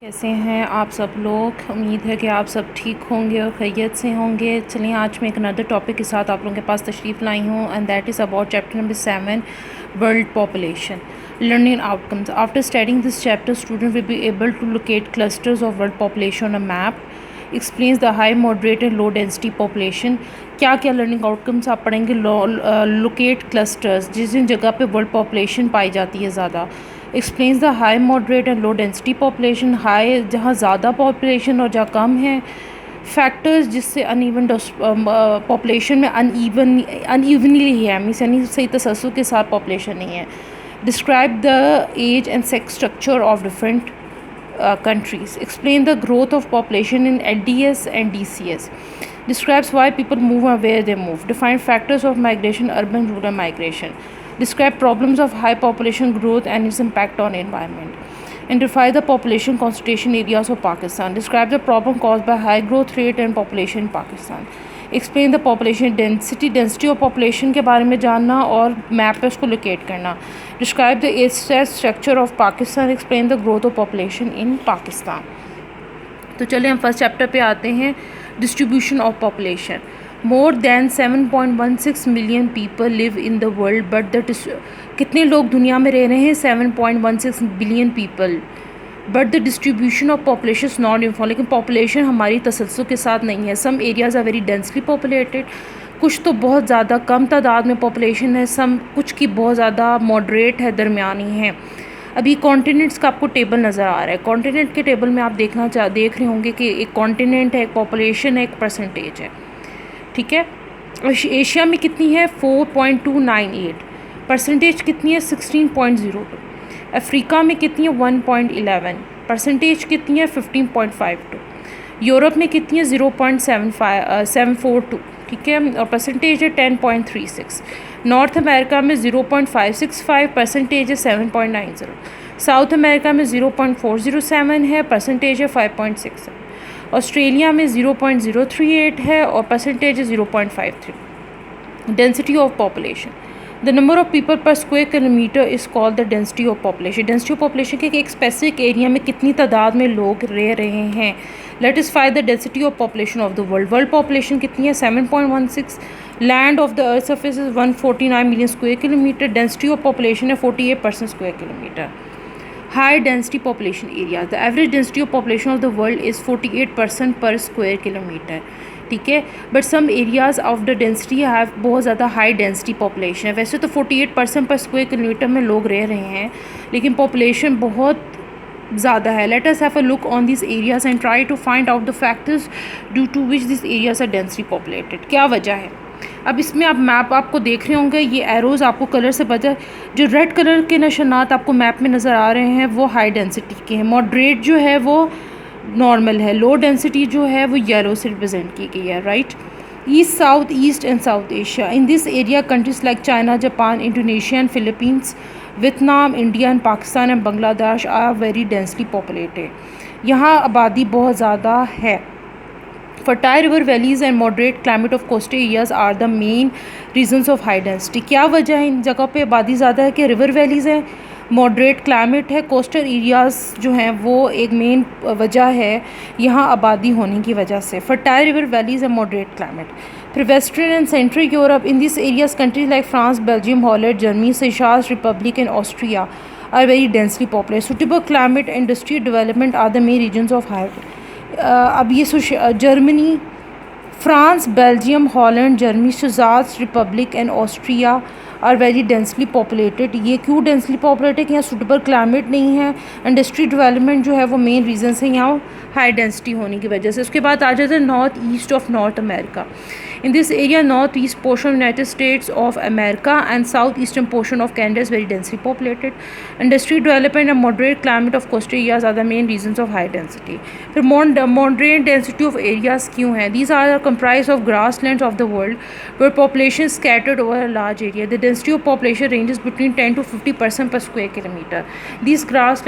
कैसे हैं आप सब लोग। उम्मीद है कि आप सब ठीक होंगे और खैरियत से होंगे। चलिए आज मैं एक अनदर टॉपिक के साथ आप लोगों के पास तशरीफ़ लाई हूँ and that is about chapter number 7 world population learning outcomes. After studying this chapter student will be able to locate clusters of world population on a map. Explains the high moderate and low density population. क्या क्या learning outcomes आप पढ़ेंगे। Locate clusters, जिस जिन जगह पे world population पाई जाती है ज़्यादा। Explains the high moderate and low density population, high जहाँ ज़्यादा पॉपुलेशन और जहाँ कम है। फैक्टर्स जिससे अनइवन पॉपुलेशन में अनइवनली है, मीन्स यानी सही तसल्सल के साथ पॉपुलेशन नहीं है। Describe the age and sex structure of different countries. Explain the growth of population in LDS and DCS. Describes why people move and where they move. Define factors of migration, urban rural migration. Describe problems of high population growth and its impact on environment. Identify the population concentration areas of Pakistan. Describe the problem caused by high growth rate and population in Pakistan. Explain the population density of population के बारे में जानना और map पे उसको locate करना। Describe the age structure of Pakistan. Explain the growth of population in Pakistan. तो चलिए हम फर्स्ट चैप्टर पे आते हैं। Distribution of population. More than 7.16 million people live in the world but कितने लोग दुनिया में रह रहे हैं। 7.16 billion people but the distribution of population not uniform. लेकिन पॉपुलेशन हमारी तसल्सल के साथ नहीं है। Some areas are very densely populated, कुछ तो बहुत ज़्यादा कम तादाद में पॉपुलेशन है, कुछ की बहुत ज़्यादा मॉडरेट है, दरमियानी है। अभी कॉन्टिनेंट्स का आपको टेबल नज़र आ रहा है। कॉन्टिनेंट के टेबल में आप देख रहे होंगे कि एक कॉन्टिनेंट है, एक पॉपुलेशन है, एक परसेंटेज है। ठीक है, एशिया में कितनी है 4.298, परसेंटेज कितनी है 16.02। अफ्रीका में कितनी है 1.11, परसेंटेज कितनी है 15.52। यूरोप में कितनी है 0.742, ठीक है, और परसेंटेज है 10.36। नॉर्थ अमेरिका में 0.565, परसेंटेज है 7.90। साउथ अमेरिका में 0.407 है, परसेंटेज है 5.67। ऑस्ट्रेलिया में 0.038 है और परसेंटेज है 0.53। Density of population. The number of people per square kilometre is called the density of population. Density of population के एक स्पेसिफिक एरिया में कितनी तादाद में लोग रह रहे हैं। Let us find the density of population of the world. World population कितनी है 7.16। Land of the earth surface is 149 million square kilometre. Density of population है 48% square kilometre. High density population area. The average density of population of the world is 48% पर square kilometre. ठीक है, but some areas of the density have बहुत ज़्यादा high density population है। वैसे तो 48% पर स्क्वायर किलोमीटर में लोग रह रहे हैं, लेकिन पॉपुलेशन बहुत ज़्यादा है। Let us have a look on this areas and try to find out the factors due to which this areas are density populated. क्या वजह है। अब इसमें आप मैप आपको देख रहे होंगे, ये एरोज़ आपको कलर से बता, जो रेड कलर के निशानात आपको मैप में नज़र आ रहे हैं वो हाई डेंसिटी के हैं। मॉडरेट जो है वो नॉर्मल है। लो डेंसिटी जो है वो येलो से रिप्रेजेंट की गई है। Right, east south east and south Asia. In this area countries like China, Japan, Indonesia and Philippines, Vietnam, India and Pakistan and Bangladesh are very densely populated. यहाँ आबादी बहुत ज़्यादा है। Fertile river valleys and moderate climate of coastal areas are the main reasons of high density. क्या वजह है इन जगह पे आबादी ज़्यादा है कि रिवर वैलीज़ हैं, मॉडरेट क्लाइमेट है, कोस्टल एरियाज़ जो हैं वो एक मेन वजह है यहाँ आबादी होने की वजह से। Fertile river valleys and moderate climate. फिर western and central Europe. In this areas countries like France, Belgium, Holland, Germany, Seychelles republic and Austria are very densely populated. Suitable climate and industrial development are the main regions of high. अब ये Germany, France, Belgium, Holland, Germany, Seychelles republic and Austria are very densely populated. ये क्यों densely populated कि यहाँ suitable climate नहीं है। Industry development जो है वो मेन रीज़न है यहाँ हाई डेंसिटी होने की वजह से। उसके बाद आ जाता है north east of north America. In this area north east portion of United States of America and south eastern portion of Canada is very densely populated. Industry development and moderate climate of coastal areas are the main regions of high density. फिर moderate density of areas क्यों हैं। These are comprise of grass land of the world where population scattered over a large area. The density of population ranges between 10 to 50% per square kilometer. These grasslands